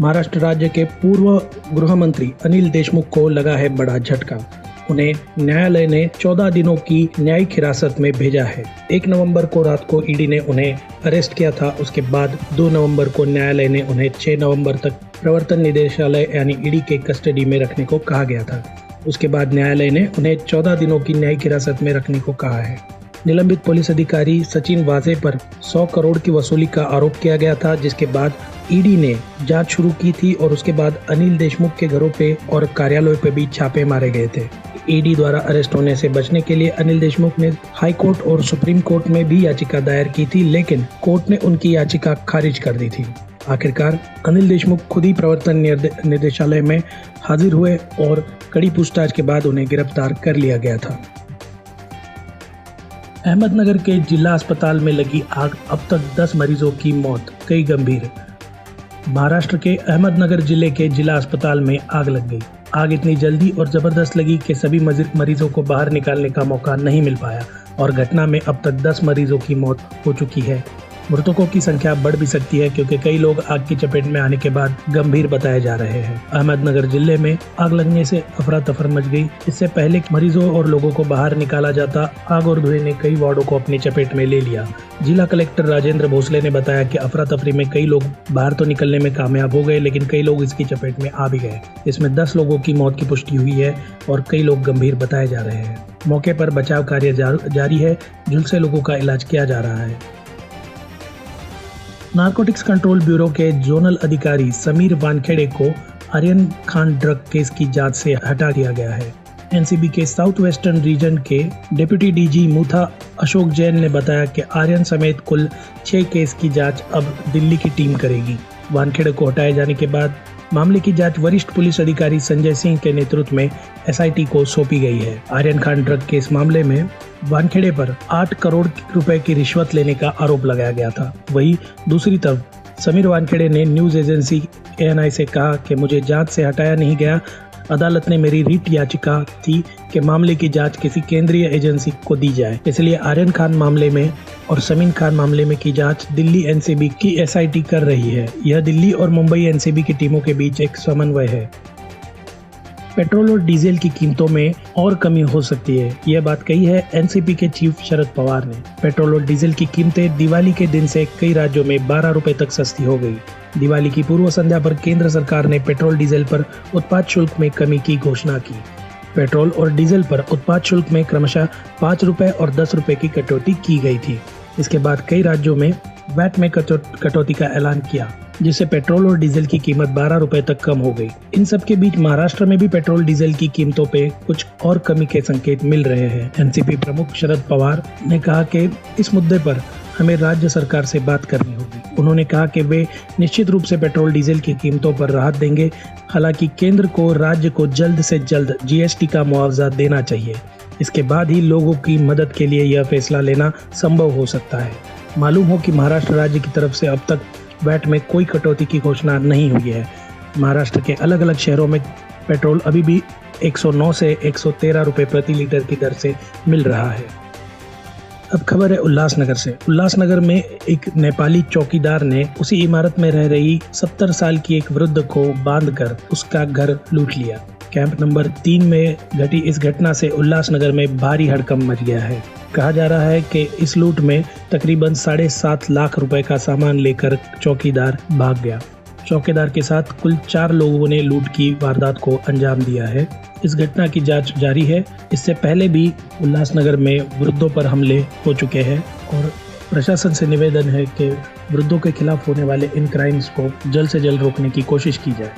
महाराष्ट्र राज्य के पूर्व गृह मंत्री अनिल देशमुख को लगा है बड़ा झटका। उन्हें न्यायालय ने 14 दिनों की न्यायिक हिरासत में भेजा है। 1 नवंबर को रात को ईडी ने उन्हें अरेस्ट किया था। उसके बाद 2 नवंबर को न्यायालय ने उन्हें 6 नवंबर तक प्रवर्तन निदेशालय यानी ईडी के कस्टडी में रखने को कहा गया था। उसके बाद न्यायालय ने उन्हें 14 दिनों की न्यायिक हिरासत में रखने को कहा है। निलंबित पुलिस अधिकारी सचिन वाजे पर 100 करोड़ की वसूली का आरोप किया गया था, जिसके बाद ईडी ने जांच शुरू की थी और उसके बाद अनिल देशमुख के घरों पे और कार्यालयों पे भी छापे मारे गए थे। ईडी द्वारा अरेस्ट होने से बचने के लिए अनिल देशमुख ने हाई कोर्ट और सुप्रीम कोर्ट में भी याचिका दायर की थी, लेकिन कोर्ट ने उनकी याचिका खारिज कर दी थी। आखिरकार अनिल देशमुख खुद ही प्रवर्तन निदेशालय में हाजिर हुए और कड़ी पूछताछ के बाद उन्हें गिरफ्तार कर लिया गया था। अहमदनगर के जिला अस्पताल में लगी आग, अब तक 10 मरीजों की मौत, कई गंभीर। महाराष्ट्र के अहमदनगर जिले के जिला अस्पताल में आग लग गई। आग इतनी जल्दी और जबरदस्त लगी कि सभी मरीजों को बाहर निकालने का मौका नहीं मिल पाया और घटना में अब तक 10 मरीजों की मौत हो चुकी है। मृतकों की संख्या बढ़ भी सकती है क्योंकि कई लोग आग की चपेट में आने के बाद गंभीर बताए जा रहे हैं। अहमदनगर जिले में आग लगने से अफरा तफर मच गई। इससे पहले मरीजों और लोगों को बाहर निकाला जाता, आग और धुएं ने कई वार्डों को अपनी चपेट में ले लिया। जिला कलेक्टर राजेंद्र भोसले ने बताया कि अफरा तफरी में कई लोग बाहर तो निकलने में कामयाब हो गए, लेकिन कई लोग इसकी चपेट में आ भी गए। इसमें 10 लोगों की मौत की पुष्टि हुई है और कई लोग गंभीर बताए जा रहे हैं। मौके पर बचाव कार्य जारी है। झुलसे लोगों का इलाज किया जा रहा है। नारकोटिक्स कंट्रोल ब्यूरो के जोनल अधिकारी समीर वानखेड़े को आर्यन खान ड्रग केस की जांच से हटा दिया गया है। एनसीबी के साउथ वेस्टर्न रीजन के डिप्टी डीजी मूथा अशोक जैन ने बताया कि आर्यन समेत कुल 6 केस की जांच अब दिल्ली की टीम करेगी। वानखेड़े को हटाए जाने के बाद मामले की जांच वरिष्ठ पुलिस अधिकारी संजय सिंह के नेतृत्व में एसआईटी को सौंपी गई है। आर्यन खान ड्रग केस मामले में वानखेड़े पर 8 करोड़ रुपए की रिश्वत लेने का आरोप लगाया गया था। वहीं दूसरी तरफ समीर वानखेड़े ने न्यूज एजेंसी एएनआई से कहा कि मुझे जांच से हटाया नहीं गया। अदालत ने मेरी रिट याचिका थी कि मामले की जांच किसी केंद्रीय एजेंसी को दी जाए, इसलिए आर्यन खान मामले में और समीर खान मामले में की जांच दिल्ली एनसीबी की एसआईटी कर रही है। यह दिल्ली और मुंबई एनसीबी की टीमों के बीच एक समन्वय है। पेट्रोल और डीजल की कीमतों में और कमी हो सकती है, यह बात कही है एनसीपी के चीफ शरद पवार ने। पेट्रोल और डीजल की कीमतें दिवाली के दिन से कई राज्यों में 12 रुपए तक सस्ती हो गई। दिवाली की पूर्व संध्या पर केंद्र सरकार ने पेट्रोल डीजल पर उत्पाद शुल्क में कमी की घोषणा की। पेट्रोल और डीजल पर उत्पाद शुल्क में क्रमशः 5 रुपए और 10 रुपए की कटौती की गई थी। इसके बाद कई राज्यों में वैट में कटौती का ऐलान किया, जिससे पेट्रोल और डीजल की कीमत 12 रुपए तक कम हो गई। इन सब के बीच महाराष्ट्र में भी पेट्रोल डीजल की कीमतों पे कुछ और कमी के संकेत मिल रहे हैं। एनसीपी प्रमुख शरद पवार ने कहा कि इस मुद्दे पर हमें राज्य सरकार से बात करनी होगी। उन्होंने कहा कि वे निश्चित रूप से पेट्रोल डीजल की कीमतों पर राहत देंगे। हालांकि केंद्र को राज्य को जल्द से जल्द जीएसटी का मुआवजा देना चाहिए। इसके बाद ही लोगों की मदद के लिए यह फैसला लेना संभव हो सकता है। मालूम हो कि महाराष्ट्र राज्य की तरफ से अब तक वैट में कोई कटौती की घोषणा नहीं हुई है। महाराष्ट्र के अलग अलग शहरों में पेट्रोल अभी भी 109 से 113 रुपए प्रति लीटर की दर से मिल रहा है। अब खबर है उल्लासनगर से। उल्लासनगर में एक नेपाली चौकीदार ने उसी इमारत में रह रही 70 साल की एक वृद्ध को बांधकर उसका घर लूट लिया। कैंप नंबर 3 में घटी इस घटना से उल्लासनगर में भारी हड़कंप मच गया है। कहा जा रहा है कि इस लूट में तकरीबन 7.5 लाख रुपए का सामान लेकर चौकीदार भाग गया। चौकीदार के साथ कुल 4 लोगों ने लूट की वारदात को अंजाम दिया है। इस घटना की जांच जारी है। इससे पहले भी उल्लासनगर में वृद्धों पर हमले हो चुके हैं और प्रशासन से निवेदन है कि वृद्धों के खिलाफ होने वाले इन क्राइम्स को जल्द से जल्द रोकने की कोशिश की जाए।